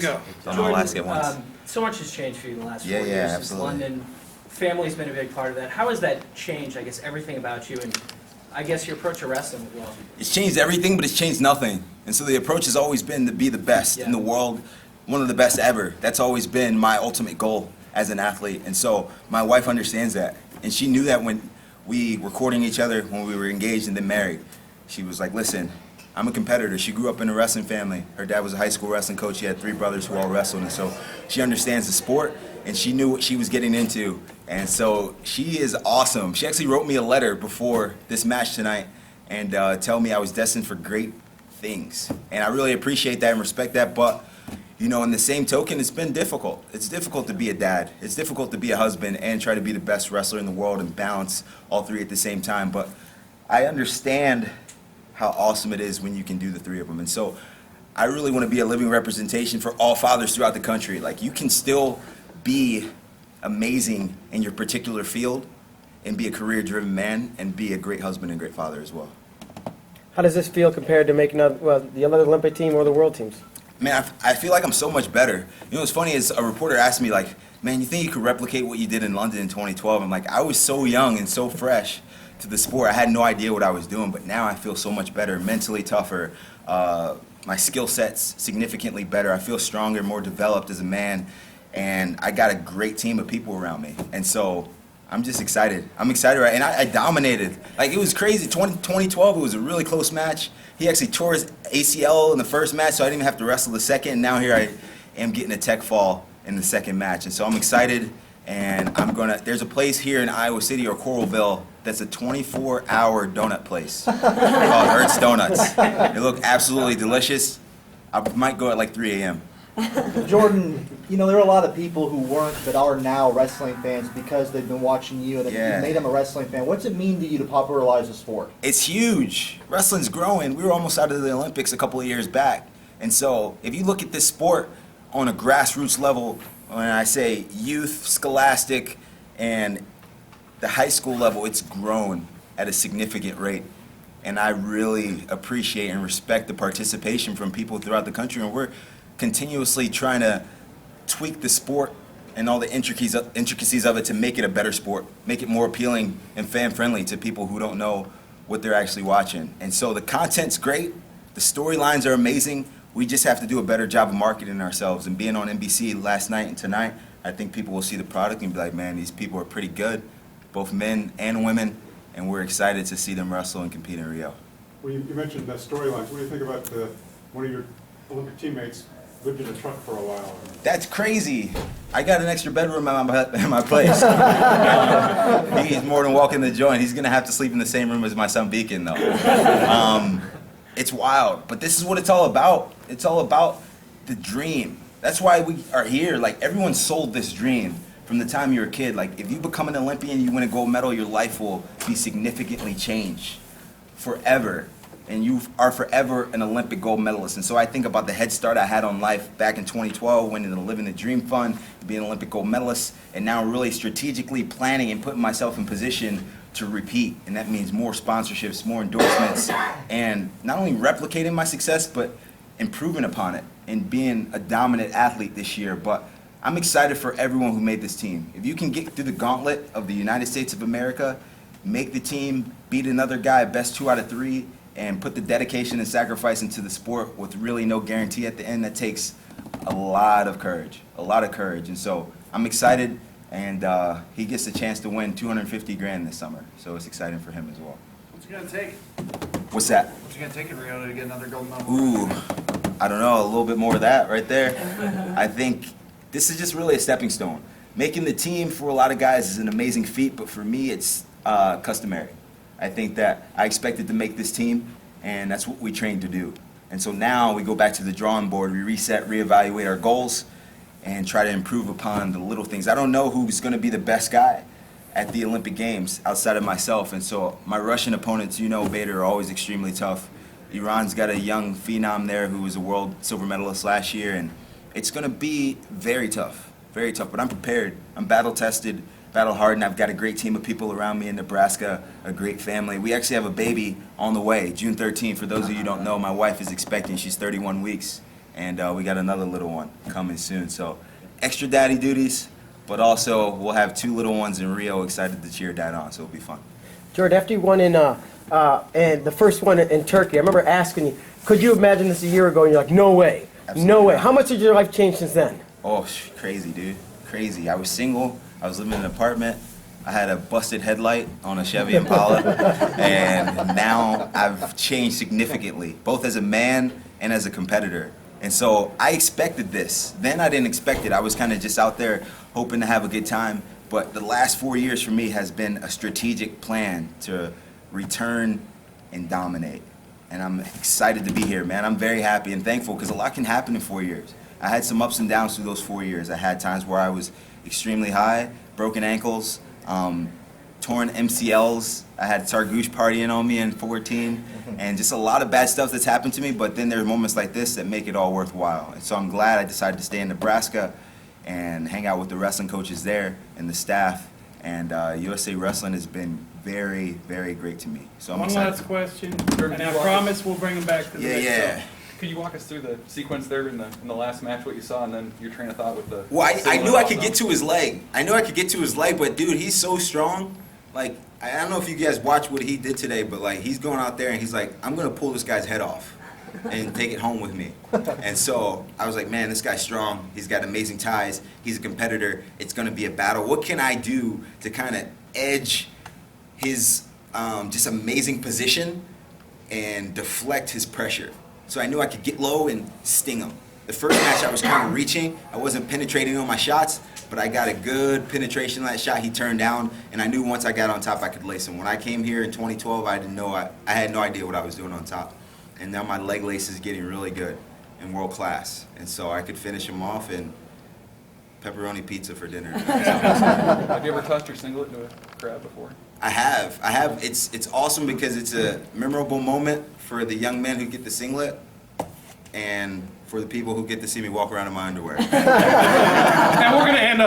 to go. Don't all ask at once. So much has changed for you in the last 4 Yeah, years yeah, since absolutely. London. Family's been a big part of that. How has that changed, I guess, everything about you and I guess your approach to wrestling as well? It's changed everything, but it's changed nothing. And so the approach has always been to be the best in the world, one of the best ever. That's always been my ultimate goal as an athlete. And so my wife understands that. And she knew that when we were courting each other, when we were engaged and then married. She was like, listen, I'm a competitor. She grew up in a wrestling family. Her dad was a high school wrestling coach. She had 3 brothers who all wrestled. And so she understands the sport, and she knew what she was getting into. And so she is awesome. She actually wrote me a letter before this match tonight and tell me I was destined for great things. And I really appreciate that and respect that. But, you know, in the same token, it's been difficult. It's difficult to be a dad. It's difficult to be a husband and try to be the best wrestler in the world and balance all 3 at the same time. But I understand how awesome it is when you can do the 3 of them. And so I really want to be a living representation for all fathers throughout the country. Like, you can still be amazing in your particular field and be a career-driven man and be a great husband and great father as well. How does this feel compared to making the other Olympic team or the world teams? Man, I feel like I'm so much better. You know what's funny is a reporter asked me, like, man, you think you could replicate what you did in London in 2012? I'm like, I was so young and so fresh to the sport. I had no idea what I was doing, but now I feel so much better, mentally tougher. My skill set's significantly better. I feel stronger, more developed as a man, and I got a great team of people around me. And so I'm just excited. I'm excited, right? And I dominated. Like, it was crazy. 2012, it was a really close match. He actually tore his ACL in the first match, so I didn't even have to wrestle the second. And now here I am getting a tech fall in the second match. And so I'm excited, and there's a place here in Iowa City or Coralville that's a 24-hour donut place called Ertz Donuts. They look absolutely delicious. I might go at like 3 a.m. Jordan, you know, there are a lot of people who weren't but are now wrestling fans because they've been watching you and you made them a wrestling fan. What's it mean to you to popularize the sport? It's huge. Wrestling's growing. We were almost out of the Olympics a couple of years back. And so if you look at this sport on a grassroots level, when I say youth, scholastic, and the high school level, it's grown at a significant rate. And I really appreciate and respect the participation from people throughout the country. And we're continuously trying to tweak the sport and all the intricacies of it to make it a better sport, make it more appealing and fan-friendly to people who don't know what they're actually watching. And so the content's great, the storylines are amazing. We just have to do a better job of marketing ourselves. And being on NBC last night and tonight, I think people will see the product and be like, man, these people are pretty good, both men and women, and we're excited to see them wrestle and compete in Rio. Well, you mentioned the storylines. What do you think about one of your Olympic teammates lived in a truck for a while? That's crazy. I got an extra bedroom at my place. He's more than welcome to join. He's going to have to sleep in the same room as my son Beacon, though. It's wild, but this is what it's all about. It's all about the dream. That's why we are here. Like, everyone sold this dream from the time you're a kid. Like, if you become an Olympian, you win a gold medal, your life will be significantly changed forever. And you are forever an Olympic gold medalist. And so I think about the head start I had on life back in 2012, winning the Living the Dream Fund, being an Olympic gold medalist, and now really strategically planning and putting myself in position to repeat. And that means more sponsorships, more endorsements, and not only replicating my success, but improving upon it and being a dominant athlete this year. But I'm excited for everyone who made this team. If you can get through the gauntlet of the United States of America, make the team, beat another guy, best 2 out of 3, and put the dedication and sacrifice into the sport with really no guarantee at the end, that takes a lot of courage, And so I'm excited, and he gets a chance to win $250,000 this summer. So it's exciting for him as well. What's it going to take? What's that? What's it going to take in Rio to get another gold medal? Ooh, I don't know, a little bit more of that right there. I think this is just really a stepping stone. Making the team for a lot of guys is an amazing feat, but for me it's customary. I think that I expected to make this team, and that's what we trained to do. And so now we go back to the drawing board, we reset, reevaluate our goals, and try to improve upon the little things. I don't know who's going to be the best guy at the Olympic Games outside of myself, and so my Russian opponents, you know, Bader, are always extremely tough. Iran's got a young phenom there who was a world silver medalist last year, and it's going to be very tough, but I'm prepared. I'm battle-tested, battle-hardened. I've got a great team of people around me in Nebraska, a great family. We actually have a baby on the way, June 13th. For those of you who don't know, my wife is expecting. She's 31 weeks. and we got another little one coming soon. So extra daddy duties, but also we'll have 2 little ones in Rio excited to cheer dad on, so it'll be fun. Jordan, after you won in and the first one in Turkey, I remember asking you, could you imagine this a year ago? And you're like, no way, Absolutely no way. not. How much has your life changed since then? Oh, crazy, dude. Crazy. I was single. I was living in an apartment. I had a busted headlight on a Chevy Impala. And now I've changed significantly, both as a man and as a competitor. And so I expected this. Then I didn't expect it. I was kind of just out there hoping to have a good time. But the last 4 years for me has been a strategic plan to return and dominate. And I'm excited to be here, man. I'm very happy and thankful because a lot can happen in 4 years. I had some ups and downs through those 4 years. I had times where I was extremely high, broken ankles, torn MCLs. I had Sargouche partying on me in 14, and just a lot of bad stuff that's happened to me. But then there are moments like this that make it all worthwhile. And so I'm glad I decided to stay in Nebraska and hang out with the wrestling coaches there and the staff. And USA Wrestling has been very, very great to me. So I'm One excited. last question, Jordan, and can I you walk promise we'll bring him back to the Yeah, next yeah. show. Could you walk us through the sequence there in the last match, what you saw, and then your train of thought with the... Well, I knew I could get to his leg. I knew I could get to his leg, but dude, he's so strong. Like, I don't know if you guys watched what he did today, but like, he's going out there and he's like, I'm gonna pull this guy's head off and take it home with me. And so I was like, man, this guy's strong. He's got amazing ties. He's a competitor. It's gonna be a battle. What can I do to kind of edge his just amazing position and deflect his pressure? So I knew I could get low and sting him. The first match I was kind of reaching. I wasn't penetrating on my shots, but I got a good penetration on that shot he turned down, and I knew once I got on top I could lace him. When I came here in 2012, I didn't know I had no idea what I was doing on top. And now my leg lace is getting really good and world class. And so I could finish him off and pepperoni pizza for dinner. Have you ever tossed your singlet into a crowd before? I have. It's awesome because it's a memorable moment for the young men who get the singlet and for the people who get to see me walk around in my underwear. And we're gonna end up